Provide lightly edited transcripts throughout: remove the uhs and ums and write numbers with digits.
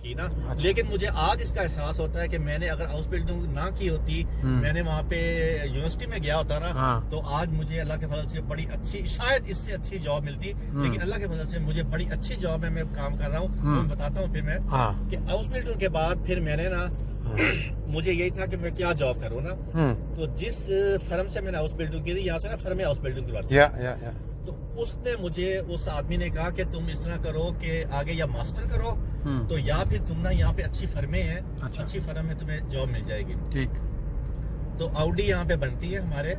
की ना। लेकिन मुझे आज इसका एहसास होता है कि मैंने अगर हाउस बिल्डिंग ना की होती, मैंने वहाँ पे यूनिवर्सिटी में गया होता ना, तो आज मुझे अल्लाह के फजल से बड़ी अच्छी, शायद इससे अच्छी जॉब मिलती। लेकिन अल्लाह के फजल से मुझे बड़ी अच्छी जॉब में मैं काम कर रहा हूँ। मैं बताता हूँ फिर मैं कि हाउस बिल्डिंग के बाद फिर मैंने ना मुझे यही था कि मैं क्या जॉब करूँ ना। तो जिस फर्म से मैंने हाउस बिल्डिंग की थी, यहाँ से ना फर्म में हाउस बिल्डिंग करवाती, तो उसने मुझे, उस आदमी ने कहा कि तुम इस तरह करो कि आगे या मास्टर करो, तो या फिर तुम ना यहाँ पे अच्छी फर्में हैं, अच्छी फर्म में तुम्हें जॉब मिल जाएगी। ठीक। तो ऑडी यहाँ पे बनती है हमारे,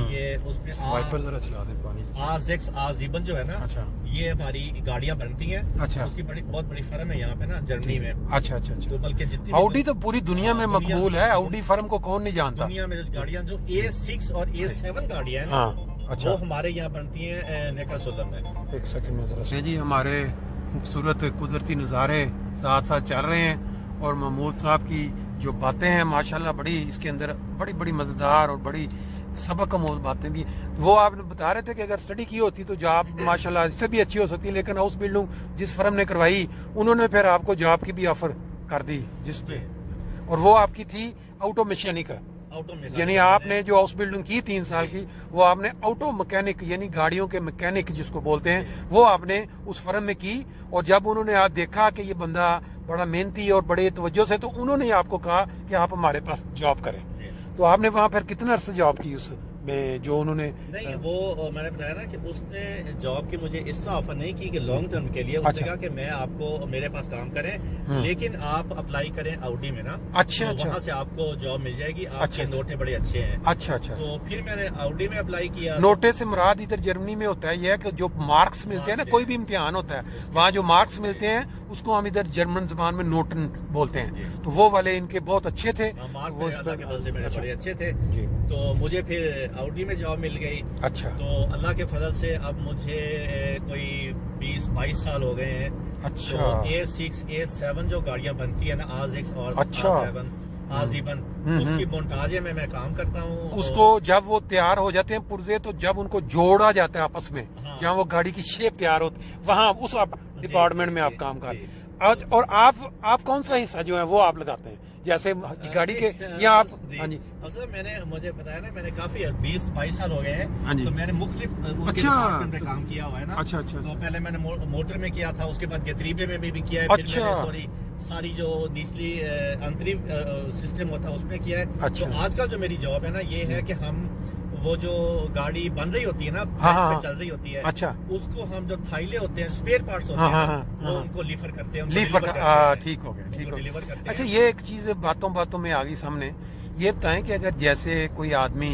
ये उसमें वाइपर जरा चला दे पानी। आज़ेक्स आज़ीबन जो है ना, ये हमारी गाड़ियाँ बनती हैं। उसकी बहुत बड़ी फर्म है यहाँ पे ना, जर्मनी में। अच्छा। तो बल्कि जितनी ऑडी तो पूरी दुनिया में मकबूल है। ऑडी फर्म को कौन नहीं जानता। दुनिया में जो गाड़ियाँ, जो A6 और A7 गाड़ियाँ हैं, वो हमारे यहाँ बनती है नेकरसुलम में। एक सेकंड में जरा जी, हमारे खूबसूरत कुदरती नज़ारे साथ साथ चल रहे हैं और महमूद साहब की जो बातें हैं माशाल्लाह बड़ी, इसके अंदर बड़ी बड़ी मजेदार और बड़ी सबक आमोज बातें भी। वो आप बता रहे थे कि अगर स्टडी की होती तो जॉब माशाल्लाह इससे भी अच्छी हो सकती है, लेकिन हाउस बिल्डिंग जिस फर्म ने करवाई उन्होंने फिर आपको जॉब की भी ऑफर कर दी जिसपे, और वो आपकी थी ऑटो मैकेनिक, यानी आपने जो हाउस बिल्डिंग की 3 साल की, वो आपने ऑटो मैकेनिक यानी गाड़ियों के मैकेनिक जिसको बोलते हैं, वो आपने उस फर्म में की। और जब उन्होंने आप देखा कि ये बंदा बड़ा मेहनती और बड़े तवज्जो से, तो उन्होंने आपको कहा कि आप हमारे पास जॉब करें। तो आपने वहाँ फिर कितना अर्सा जॉब की उस में जो उन्होंने? नहीं, वो मैंने बताया ना कि उसने जॉब की मुझे इस तरह ऑफर नहीं की कि लॉन्ग टर्म के लिए। उसने कहा कि मैं आपको मेरे पास काम करें, लेकिन आप अप्लाई करें ऑडी में ना। अच्छा। वहाँ से आपको जॉब मिल जाएगी, आपके नोटे बड़े अच्छे हैं। अच्छा। तो फिर मैंने ऑडी में अप्लाई किया। नोटे से मुराद इधर जर्मनी में होता है यह कि जो मार्क्स मिलते हैं ना, कोई भी इम्तिहान होता है, वहाँ जो मार्क्स मिलते हैं उसको हम इधर जर्मन जबान में नोटन बोलते हैं। तो वो वाले इनके बहुत अच्छे थे, बड़े अच्छे थे। तो मुझे फिर ऑडी में जॉब मिल गई। अच्छा। तो अल्लाह के फजल से अब मुझे कोई 20-22 साल हो गए हैं। अच्छा। तो A6 A7 जो गाड़ियाँ बनती है ना, आज़ेक्स और आज़ीबन, उसकी मोन्टाजे में मैं काम करता हूँ। उसको जब वो तैयार हो जाते हैं पुर्जे, तो जब उनको जोड़ा जाता है आपस में, जहाँ वो गाड़ी की शेप तैयार होती है, वहाँ उस डिपार्टमेंट में आप काम कर। और आप कौन सा हिस्सा जो है वो आप लगाते हैं, जैसे गाड़ी के, या आप? हाँ जी। मैंने, मुझे बताया ना, मैंने काफी 20-22 साल हो गए हैं। हाँ जी। तो मैंने मुख्तलिफ डिपार्टमेंट में काम किया हुआ है ना। अच्छा। तो पहले मैंने मोटर में किया था, उसके बाद गतरीबे में भी किया है। अच्छा। फिर मैंने सारी जो निचली अंतरिम सिस्टम होता है उसमें किया है। अच्छा। तो आजकल जो मेरी जॉब है ना, ये है कि हम वो जो गाड़ी बन रही होती है ना, पे चल रही होती है, अच्छा, उसको हम जो थाइले होते हैं, स्पेयर पार्ट्स होते हैं, वो उनको लीवर करते हैं। ठीक हो गया। अच्छा, ये एक चीज बातों बातों में आ गई सामने। ये बताएं कि अगर जैसे कोई आदमी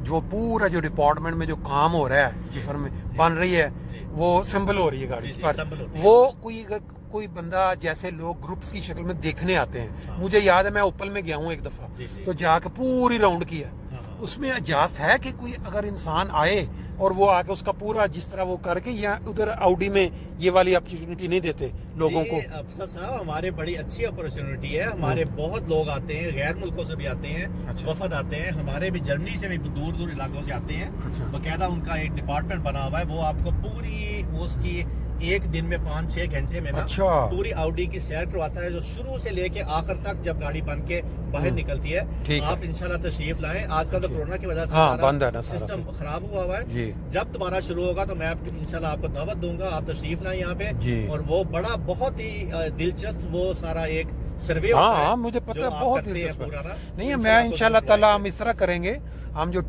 जो पूरा जो डिपार्टमेंट में जो काम हो रहा है, जिस फर्म में बन रही है, वो असेंबल हो रही है गाड़ी पर, वो कोई बंदा, जैसे लोग ग्रुप्स की शक्ल में देखने आते हैं। मुझे याद है मैं ओपल में गया हूँ एक दफा, तो जाके पूरी राउंड किया। उसमें इजाजत है कि कोई अगर इंसान आए और वो आके उसका पूरा जिस तरह वो करके, या उधर ऑडी में ये वाली अपॉर्चुनिटी नहीं देते लोगों को? अफसर साहब, हमारे बड़ी अच्छी अपॉर्चुनिटी है। हमारे बहुत लोग आते हैं, गैर मुल्कों से भी आते हैं, वफद आते हैं, हमारे भी जर्मनी से भी दूर दूर इलाकों से आते हैं। बकायदा उनका एक डिपार्टमेंट बना हुआ है, वो आपको पूरी उसकी एक दिन में 5-6 घंटे में ना पूरी ऑडी की सैर करवाता है, जो शुरू से लेके आखिर तक जब गाड़ी बन के बाहर निकलती है। आप इंशाल्लाह तशरीफ लाएं। आजकल तो कोरोना की वजह से सिस्टम खराब हुआ है। जब दोबारा शुरू होगा तो मैं इंशाल्लाह आपको दावत दूंगा, आप तशरीफ लाएं यहाँ पे। और वो बड़ा बहुत ही दिलचस्प वो सारा एक सर्वे होता है। मुझे पता है, बहुत दिलचस्प नहीं है। मैं इंशाल्लाह ताला हम इस तरह करेंगे, हम जो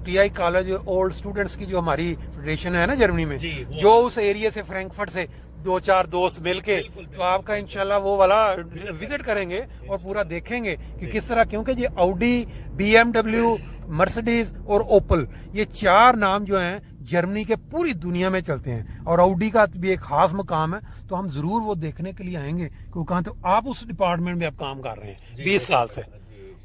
टीआई कॉलेज ओल्ड स्टूडेंट्स की जो हमारी फेडरेशन है ना जर्मनी में, जो उस एरिया से फ्रैंकफर्ट से 2-4 दोस्त मिलके, तो आपका इंशाल्लाह वो वाला विजिट करेंगे और पूरा देखेंगे कि किस तरह, क्योंकि ये ऑडी, BMW, मर्सिडीज और ओपल, ये 4 नाम जो हैं जर्मनी के पूरी दुनिया में चलते हैं, और ऑडी का भी एक खास मुकाम है। तो हम जरूर वो देखने के लिए आएंगे, क्योंकि तो आप उस डिपार्टमेंट में आप काम कर रहे हैं 20 साल से,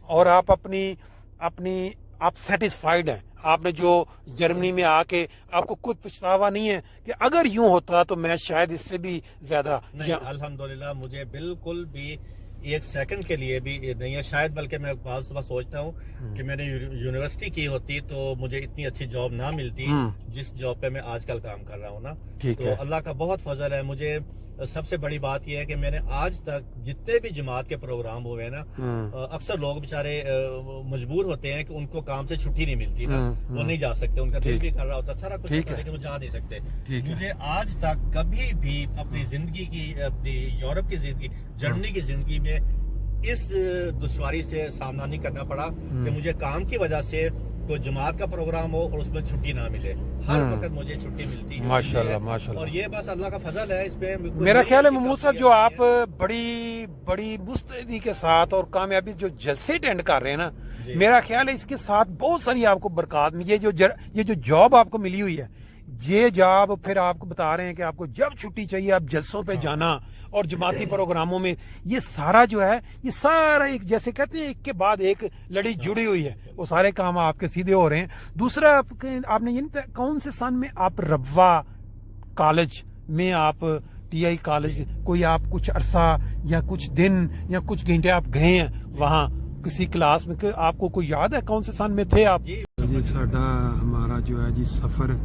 और आप अपनी आप सेटिस्फाइड हैं। आपने जो जर्मनी में आके आपको कुछ पछतावा नहीं है कि अगर यूं होता तो मैं शायद इससे भी ज्यादा। अल्हम्दुलिल्लाह, मुझे बिल्कुल भी एक सेकंड के लिए भी नहीं है शायद, बल्कि मैं बहुत सुबह सोचता हूँ कि मैंने यूनिवर्सिटी की होती तो मुझे इतनी अच्छी जॉब ना मिलती जिस जॉब पे मैं आजकल काम कर रहा हूँ ना। तो अल्लाह का बहुत फजल है। मुझे सबसे बड़ी बात यह है कि मैंने आज तक जितने भी जमात के प्रोग्राम हुए हैं ना, अक्सर लोग बेचारे मजबूर होते हैं कि उनको काम से छुट्टी नहीं मिलती ना, वो नहीं जा सकते, उनका दिल भी कर रहा होता, सारा कुछ होता है, लेकिन वो जा नहीं सकते। मुझे आज तक कभी भी अपनी जिंदगी की, अपनी यूरोप की जिंदगी, जर्मनी की जिंदगी में इस दुश्वारी से सामना नहीं करना पड़ा कि मुझे काम की वजह से कोई जमात का प्रोग्राम हो और उसमें छुट्टी ना मिले। हर वक्त मुझे छुट्टी मिलती है माशाल्लाह माशाल्लाह। और ये बस अल्लाह का फजल है। इसमें मेरा ख्याल है महमूद साहब, जो आप बड़ी मुस्तैदी के साथ और कामयाबी जो जलसे अटेंड कर रहे हैं ना, मेरा ख्याल है इसके साथ बहुत सारी आपको बरकत, ये जो जॉब आपको मिली हुई है, ये जॉब फिर आपको बता रहे हैं कि आपको जब छुट्टी चाहिए आप जलसों पे जाना और जमाती प्रोग्रामों में, ये सारा जो है, ये सारा एक, जैसे कहते हैं, एक के बाद एक लड़ी जुड़ी हुई है, वो सारे काम आपके सीधे हो रहे हैं। दूसरा, आपने ये नहीं, कौन से सन में आप रब्वा कॉलेज में, आप टीआई कॉलेज, कोई आप कुछ अरसा या कुछ दिन या कुछ घंटे आप गए हैं वहाँ किसी क्लास में, आपको कोई याद है कौन से सन में थे आप? जी साडा हमारा जो है जी सफर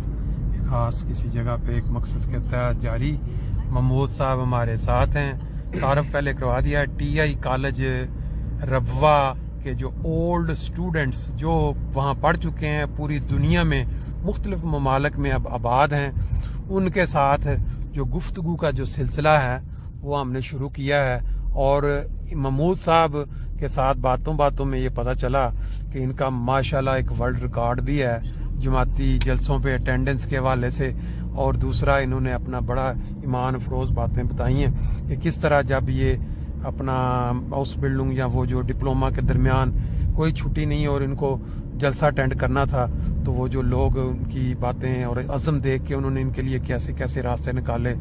खास किसी जगह पे एक मकसद के तहत जारी। महमूद साहब हमारे साथ हैं। तारफ पहले करवा दिया। टीआई कॉलेज रबवा के जो ओल्ड स्टूडेंट्स जो वहाँ पढ़ चुके हैं, पूरी दुनिया में मुख्तलिफ ममालिक में अब आबाद हैं, उनके साथ जो गुफ्तगू का जो सिलसिला है वो हमने शुरू किया है। और महमूद साहब के साथ बातों बातों में ये पता चला कि इनका माशाल्लाह एक वर्ल्ड रिकॉर्ड भी है जमाती जलसों पे अटेंडेंस के हवाले से। और दूसरा, इन्होंने अपना बड़ा ईमान अफरोज बातें बताई हैं कि किस तरह जब ये अपना हाउस बिल्डिंग या वो जो डिप्लोमा के दरमियान कोई छुट्टी नहीं और इनको जलसा अटेंड करना था, तो वो जो लोग उनकी बातें और अज़म देख के उन्होंने इनके लिए कैसे कैसे रास्ते निकाले।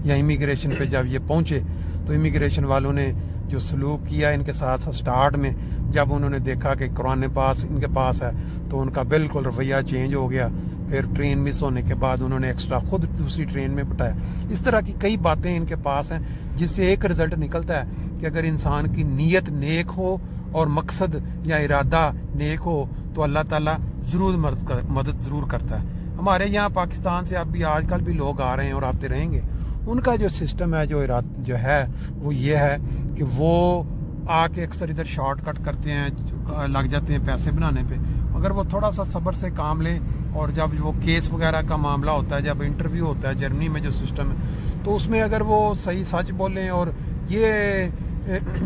या इमिग्रेशन पे जब ये पहुंचे तो इमिग्रेशन वालों ने जो सलूक किया इनके साथ स्टार्ट में, जब उन्होंने देखा कि कुरान पास इनके पास है तो उनका बिल्कुल रवैया चेंज हो गया। फिर ट्रेन मिस होने के बाद उन्होंने एक्स्ट्रा खुद दूसरी ट्रेन में बिठाया। इस तरह की कई बातें इनके पास हैं, जिससे एक रिजल्ट निकलता है कि अगर इंसान की नीयत नेक हो और मकसद या इरादा नेक हो तो अल्लाह ताला जरूर मदद जरूर करता है। हमारे यहाँ पाकिस्तान से अब भी आजकल भी लोग आ रहे हैं और आते रहेंगे। उनका जो सिस्टम है, जो है वो ये है कि वो आके अक्सर इधर शॉर्टकट करते हैं, लग जाते हैं पैसे बनाने पे। अगर वो थोड़ा सा सब्र से काम लें और जब वो केस वगैरह का मामला होता है, जब इंटरव्यू होता है जर्मनी में जो सिस्टम है, तो उसमें अगर वो सही सच बोलें और ये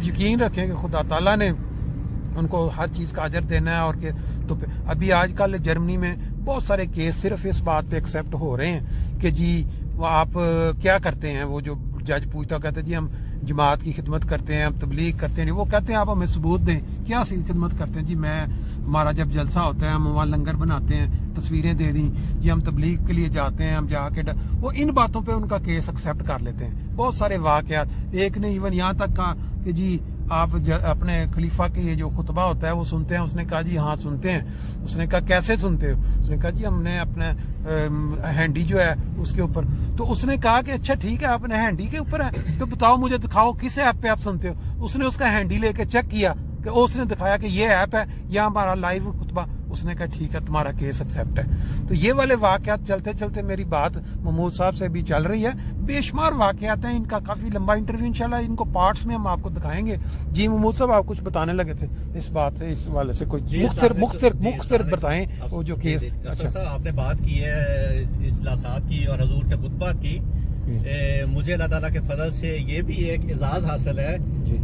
यकीन रखें कि खुदा ताला ने उनको हर चीज़ का अजर देना है। और के तो अभी आजकल जर्मनी में बहुत सारे केस सिर्फ इस बात पे एक्सेप्ट हो रहे हैं कि जी वो आप क्या करते हैं। वो जो जज पूछता, कहते हैं जी हम जमात की खिदमत करते हैं, हम तबलीग करते हैं। वो कहते हैं आप हमें सबूत दें, क्या सी खिदमत करते हैं? जी हमारा जब जलसा होता है हम वहाँ लंगर बनाते हैं, तस्वीरें दे दी जी, हम तबलीग के लिए जाते हैं, हम जाके वो इन बातों पे उनका केस एक्सेप्ट कर लेते हैं। बहुत सारे वाकयात, एक ने इवन यहाँ तक कहा कि जी आप अपने खलीफा के ये जो खुतबा होता है वो सुनते हैं? उसने कहा जी हाँ सुनते हैं। उसने कहा कैसे सुनते हो? उसने कहा जी हमने अपने हैंडी जो है उसके ऊपर। तो उसने कहा कि अच्छा ठीक है, अपने हैंडी के ऊपर है तो बताओ मुझे, दिखाओ किस ऐप पे आप सुनते हो। उसने उसका हैंडी लेके चेक किया कि उसने दिखाया कि ये ऐप है, या हमारा लाइव खुतबा। उसने कहा ठीक है, तुम्हारा केस एक्सेप्ट है। तो ये वाले वाकयात चलते चलते मेरी बात महमूद साहब से भी चल रही है। बेशुमार वाकयात हैं, इनका काफी लंबा इंटरव्यू इंशाल्लाह इनको पार्ट्स में हम आपको दिखाएंगे। जी महमूद साहब, आप कुछ बताने लगे थे इस बात से, इस वाले से कोई मुख्तसर बताएं वो जो केस। अच्छा, आपने बात की है इजलासात की और हुजूर के खुतबात की। मुझे अल्लाह ताला के फजल से ये भी एक एजाज हासिल है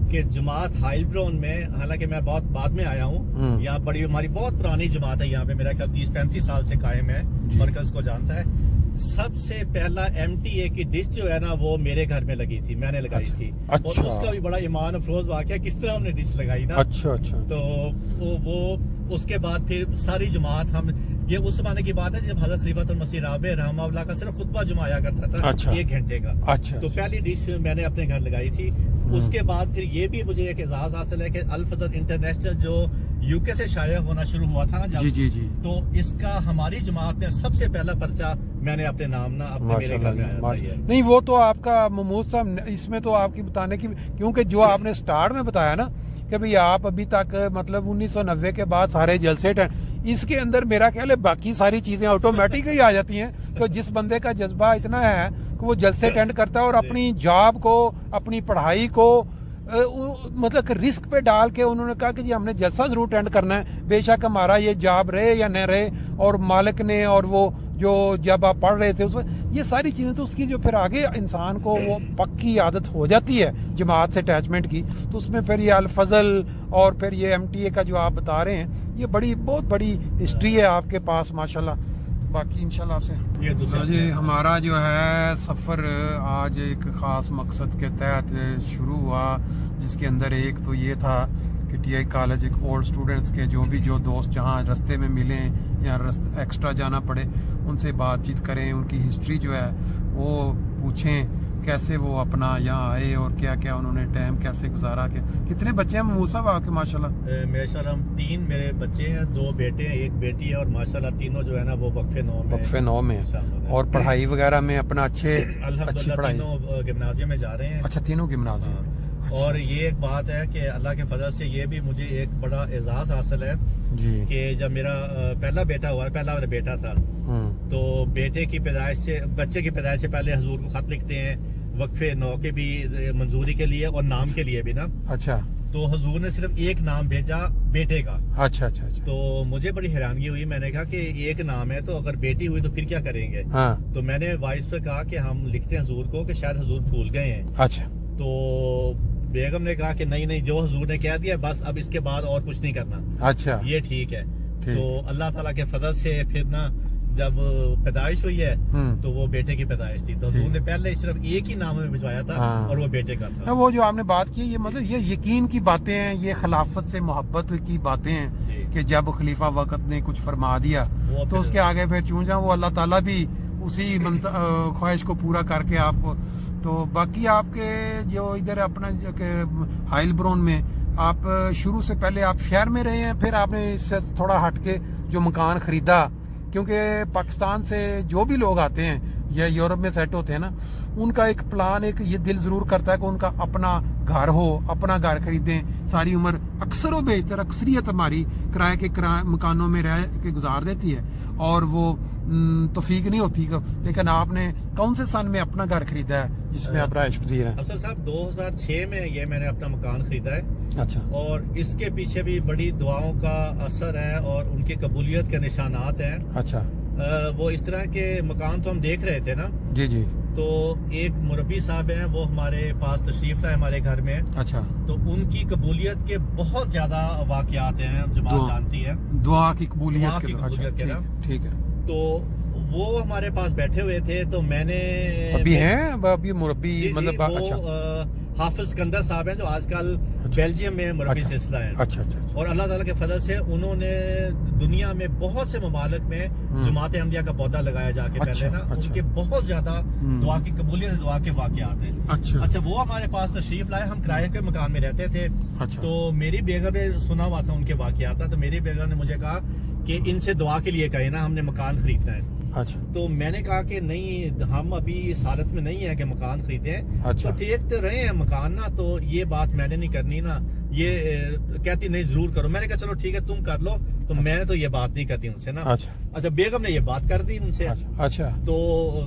कि जमात हाइब्रोन में, हालांकि मैं बहुत बाद में आया हूँ, यहाँ बड़ी हमारी बहुत पुरानी जमात है, यहाँ पे मेरा ख्याल 30-35 साल से कायम है, मरकज को जानता है। सबसे पहला MTA की डिश जो है ना वो मेरे घर में लगी थी, मैंने लगाई थी। और उसका भी बड़ा ईमान अफरोज वाकया, किस तरह हमने डिश लगाई ना। अच्छा। तो वो उसके बाद फिर सारी जमात, हम ये उस जमाने की बात है जब हजरत खलीफतुल मसीह राबे रहमतुल्लाह का सिर्फ खुतबा जुमाया करता था 1 घंटे का। अच्छा। तो पहली डिश मैंने अपने घर लगाई थी उसके बाद फिर ये भी मुझे एक एजाज हासिल है कि अल फजल इंटरनेशनल जो यूके से शाया होना शुरू हुआ था ना जब, जी जी जी, तो इसका हमारी जमात में सबसे पहला पर्चा मैंने अपने नाम ना अपने मेरे घर में आया था ये। नहीं वो तो आपका महमूद साहब, इसमें तो आपकी बताने की, क्योंकि जो आपने स्टार्ट में बताया ना कि भाई आप अभी तक मतलब 1990 के बाद सारे जलसे इसके अंदर मेरा ख्याल है बाकी सारी चीजें ऑटोमेटिक ही आ जाती हैं। तो जिस बंदे का जज्बा इतना है कि वो जलसे अटेंड करता है और अपनी जॉब को, अपनी पढ़ाई को मतलब कि रिस्क पे डाल के उन्होंने कहा कि जी हमने जलसा जरूर अटेंड करना है, बेशक हमारा ये जॉब रहे या न रहे, और मालिक ने और वो जो जब आप पढ़ रहे थे उसमें ये सारी चीजें, तो उसकी जो फिर आगे इंसान को वो पक्की आदत हो जाती है जमात से अटैचमेंट की, तो उसमें फिर ये अल फजल और फिर ये MTA का जो आप बता रहे हैं, ये बहुत बड़ी हिस्ट्री है आपके पास माशाल्लाह। बाकी इंशाल्लाह आपसे ये हमारा जो है सफ़र आज एक ख़ास मकसद के तहत शुरू हुआ, जिसके अंदर एक तो ये था कि TI कॉलेज एक ओल्ड स्टूडेंट्स के जो दोस्त जहाँ रास्ते में मिलें या एक्स्ट्रा जाना पड़े उनसे बातचीत करें, उनकी हिस्ट्री जो है वो पूछें, कैसे वो अपना यहाँ आए और क्या क्या उन्होंने टाइम कैसे गुजारा के। कितने बच्चे हैं महमूद साहब आपके माशाल्लाह? माशाल्लाह 3 मेरे बच्चे हैं, 2 बेटे हैं, 1 बेटी है, और माशाल्लाह तीनों जो है ना वो वक्फे 9 में और पढ़ाई वगैरह में अपना अच्छी पढ़ाई, तीनों गिम्नाजियम में जा रहे हैं। अच्छा, तीनों गिम्नाजियम। और ये एक बात है कि अल्लाह के फजल से ये भी मुझे एक बड़ा एजाज हासिल है जी कि जब मेरा पहला बेटा हुआ, पहला मेरा बेटा था, तो बेटे की पैदाइश से, बच्चे की पैदाइश से पहले हुजूर को खत लिखते हैं वक्फे 9 के भी मंजूरी के लिए और नाम के लिए भी ना। अच्छा, तो हुजूर ने सिर्फ एक नाम भेजा बेटे का। अच्छा अच्छा अच्छा। तो मुझे बड़ी हैरानगी हुई, मैंने कहा कि एक नाम है तो अगर बेटी हुई तो फिर क्या करेंगे। हाँ। तो मैंने वाइफ से कहा कि हम लिखते हैं हुजूर को कि शायद हुजूर भूल गए हैं। अच्छा। तो बेगम ने कहा कि नहीं जो हुजूर ने कह दिया बस, अब इसके बाद और कुछ नहीं करना। अच्छा, ये ठीक है। तो अल्लाह ताला के फजल से फिर ना जब पैदाइश हुई है तो वो बेटे की पैदाइश थी, तो हुजूर ने पहले सिर्फ एक ही नाम में भिजवाया था और वो बेटे का था। वो जो आपने बात की, ये मतलब ये यकीन की बातें हैं, ये खिलाफत से मोहब्बत की बातें हैं कि जब खलीफा वक्त ने कुछ फरमा दिया तो उसके आगे फिर चूंजा वो अल्लाह ताला भी उसी ख्वाहिश को पूरा करके आपको। तो बाकी आपके जो इधर अपना हाइल ब्रोन में आप शुरू से पहले आप शहर में रहे हैं, फिर आपने इससे थोड़ा हटके जो मकान खरीदा, क्योंकि पाकिस्तान से जो भी लोग आते हैं या यूरोप में सेट होते हैं ना, उनका एक प्लान, एक ये दिल जरूर करता है कि उनका अपना घर हो, अपना घर खरीदें। सारी उम्र अक्सर व बेशतर अक्सरियत हमारी किराए मकानों में रह के गुजार देती है और वो तौफीक नहीं होती। लेकिन आपने कौन से सन में अपना घर खरीदा है जिसमें आप राइश पजीर हैं? अफसर साहब 2006 में ये मैंने अपना मकान खरीदा है। अच्छा। और इसके पीछे भी बड़ी दुआओं का असर है और उनकी कबूलियत के निशानात हैं। अच्छा। वो इस तरह के मकान तो हम देख रहे थे ना। जी जी। तो एक मुरब्बी साहब हैं, वो हमारे पास तशरीफ लाए हमारे घर में। अच्छा। तो उनकी कबूलियत के बहुत ज्यादा वाकयात हैं, जमात जानती है, दुआ की कबूलियत के ना। ठीक है। तो वो हमारे पास बैठे हुए थे, तो मैंने अभी हैं अभी मुरब्बी मतलब हाफिज सिकंदर साहब हैं जो आजकल बेल्जियम में मुरब्बी सिलसिला है। अच्छा अच्छा। और अल्लाह ताला के फजल से उन्होंने दुनिया में बहुत से ममालिक में जमात अहमदिया का पौधा लगाया जाके पहले ना, उनके बहुत ज्यादा दुआ की कबूलियत, दुआ के वाकयात हैं। अच्छा। वो हमारे पास तशरीफ लाए, हम किराए के मकान में रहते थे। तो मेरी बेगम ने सुना हुआ था उनके वाकयात, तो मेरी बेगम ने मुझे कहा कि इनसे दुआ के लिए कहे ना, हमने मकान खरीदना है। अच्छा। तो मैंने कहा कि नहीं, हम अभी इस हालत में नहीं है कि मकान खरीदे। अच्छा। तो ठीक तो रहे हैं मकान ना, तो ये बात मैंने नहीं करनी ना, ये कहती नहीं जरूर करो। मैंने कहा चलो ठीक है तुम कर लो, तो मैंने तो ये बात नहीं करती उनसे ना। अच्छा। अच्छा, बेगम ने ये बात कर दी उनसे। अच्छा। तो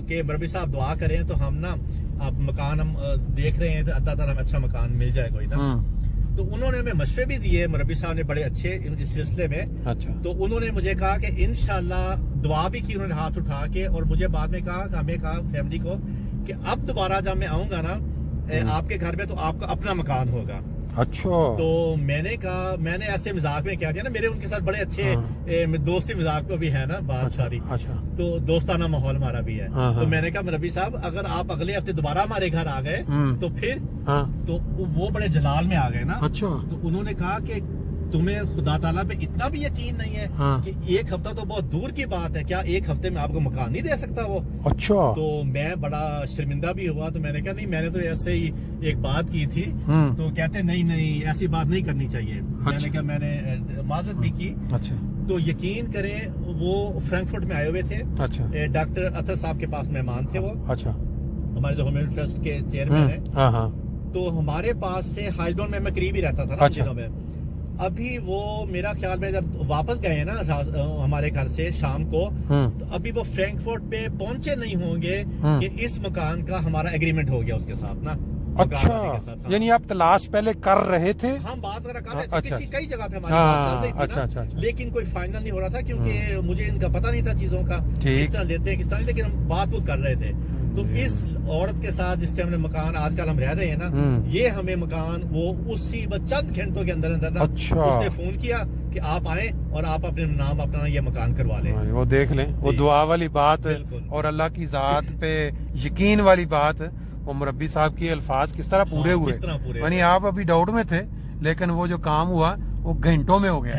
के मुरब्बी साहब दुआ करें, तो हम ना अब मकान हम देख रहे हैं, तो अल्लाह ताला अच्छा मकान मिल जाए कोई ना। तो उन्होंने हमें मशवरे भी दिए, मुरब्बी साहब ने बड़े अच्छे इस सिलसिले में। अच्छा। तो उन्होंने मुझे कहा कि इंशाल्लाह दुआ भी की उन्होंने हाथ उठा के, और मुझे बाद में कहा, हमें कहा फैमिली को कि अब दोबारा जब मैं आऊंगा ना आपके घर में, तो आपका अपना मकान होगा। अच्छा। तो मैंने कहा, मैंने ऐसे मजाक में कह दिया ना, मेरे उनके साथ बड़े अच्छे दोस्ती मजाक में भी है ना बात। अच्छा, सारी। अच्छा। तो दोस्ताना माहौल हमारा भी है। तो मैंने कहा मुरब्बी साहब अगर आप अगले हफ्ते दोबारा हमारे घर आ गए तो फिर तो वो बड़े जलाल में आ गए ना। अच्छा। तो उन्होंने कहा कि तुम्हें खुदा ताला पे इतना भी यकीन नहीं है हाँ। कि एक हफ्ता तो बहुत दूर की बात है, क्या एक हफ्ते में आपको मकान नहीं दे सकता वो? अच्छा। तो मैं बड़ा शर्मिंदा भी हुआ, तो मैंने कहा नहीं, मैंने तो ऐसे ही एक बात की थी। तो कहते नहीं ऐसी बात नहीं करनी चाहिए। मैंने कहा, मैंने माजरत भी की। अच्छा। तो यकीन करें, वो फ्रैंकफर्ट में आए हुए थे। अच्छा। डॉक्टर अतर साहब के पास मेहमान थे वो। अच्छा। हमारे जो ह्यूमैनिटी ट्रस्ट के चेयरमैन है। हाँ हाँ। तो हमारे पास से हाइल्डोन में मैं करीब ही रहता था ना दिनों में। अभी वो मेरा ख्याल में जब वापस गए हैं ना हमारे घर से शाम को, तो अभी वो फ्रैंकफर्ट पे पहुंचे नहीं होंगे कि इस मकान का हमारा एग्रीमेंट हो गया उसके साथ ना। अच्छा, यानी आप तलाश पहले कर रहे थे? हम बात कर रहे थे। अच्छा। कई जगह पे हमारी बात चल रही थी अच्छा, ना। अच्छा। लेकिन कोई फाइनल नहीं हो रहा था, क्योंकि मुझे इनका पता नहीं था चीजों का, किस तरह लेते हैं किस तरह नहीं, लेकिन हम बात कर रहे थे। तो इस औरत के साथ जिससे हमने मकान आजकल हम रह रहे हैं ना, ये हमें मकान वो उसी चंद घंटों के अंदर अंदर ना, उसने फोन किया कि आप आए और आप अपने नाम अपना ये मकान करवा लें। वो देख लें, वो दुआ वाली बात और अल्लाह की जात पे यकीन वाली बात, वो मुरब्बी साहब की अल्फाज किस तरह पूरे हुए। यानी आप अभी डाउट में थे, लेकिन वो जो काम हुआ वो घंटों में हो गया।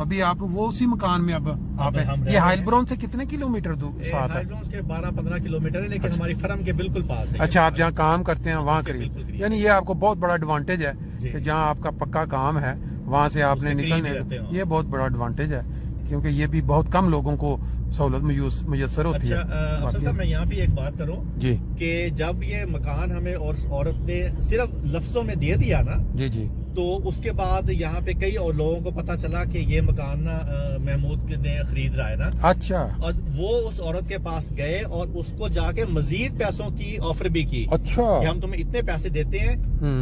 अभी आप वो उसी मकान में अब आप ये हाइलब्राउन से कितने किलोमीटर दूर साथ है? हाइलब्राउन से 12-15 किलोमीटर है, लेकिन हमारी फर्म के बिल्कुल पास है। अच्छा, आप जहाँ काम करते हैं वहाँ करीब। यानी ये आपको बहुत बड़ा एडवांटेज है कि जहाँ आपका पक्का काम है वहाँ से आपने निकलने, ये बहुत बड़ा एडवांटेज है, क्योंकि ये भी बहुत कम लोगों को सहूलत मुयसर होती है। अफसर साहब, मैं यहाँ भी एक बात करूँ जी, कि जब ये मकान हमें और औरत ने सिर्फ लफ्जों में दे दिया ना जी जी, तो उसके बाद यहाँ पे कई और लोगों को पता चला कि ये मकान ना महमूद ने खरीद रहा है ना। अच्छा। और वो उस औरत के पास गए और उसको जाके मजीद पैसों की ऑफर भी की। अच्छा। कि हम तुम्हें इतने पैसे देते हैं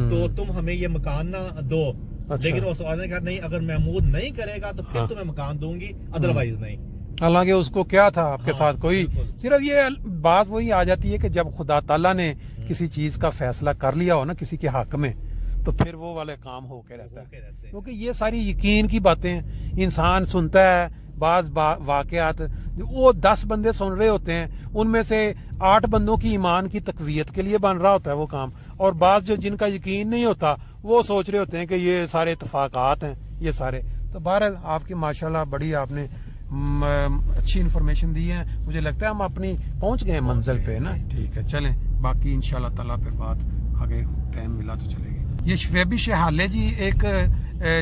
तो तुम हमें ये मकान ना दो। अच्छा। लेकिन उस औरत ने कहा नहीं, अगर महमूद नहीं करेगा तो फिर तुम्हें मकान दूंगी, अदरवाइज नहीं। हालांकि उसको क्या था आपके साथ कोई, सिर्फ ये बात वही आ जाती है कि जब खुदा ताला ने किसी चीज का फैसला कर लिया हो ना किसी के हक में, तो फिर वो वाले काम होके रहता है। क्योंकि ये सारी यकीन की बातें इंसान सुनता है, बाज वाकयात वो 10 बंदे सुन रहे होते हैं, उनमें से 8 बंदों की ईमान की तकवीयत के लिए बन रहा होता है वो काम, और बाज जो जिनका यकीन नहीं होता वो सोच रहे होते हैं कि ये सारे इत्तफाकात हैं ये सारे। तो बहरहाल आपकी माशाल्लाह बड़ी आपने अच्छी इन्फॉर्मेशन दी है। मुझे लगता है हम अपनी पहुंच गए मंजिल पे ना। ठीक है, चलें, बाकी इंशाल्लाह ताला फिर बात आगे टाइम मिला तो चलेगी। ये श्वेबिश हाले जी एक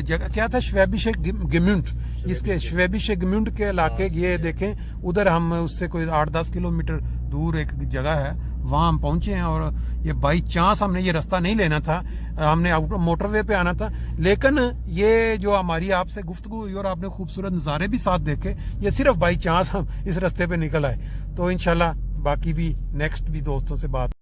जगह क्या था, श्वेबिश गेम्यूंट, इसके श्वेबिश गेम्यूंट के इलाके ये देखें, उधर हम उससे कोई 8-10 किलोमीटर दूर एक जगह है, वहां हम पहुंचे हैं। और ये बाई चांस हमने ये रास्ता नहीं लेना था, हमने मोटरवे पे आना था, लेकिन ये जो हमारी आपसे गुफ्तगू हुई और आपने खूबसूरत नज़ारे भी साथ देखे, ये सिर्फ बाई चांस हम इस रास्ते पे निकल आए। तो इंशाल्लाह बाकी भी नेक्स्ट भी दोस्तों से बात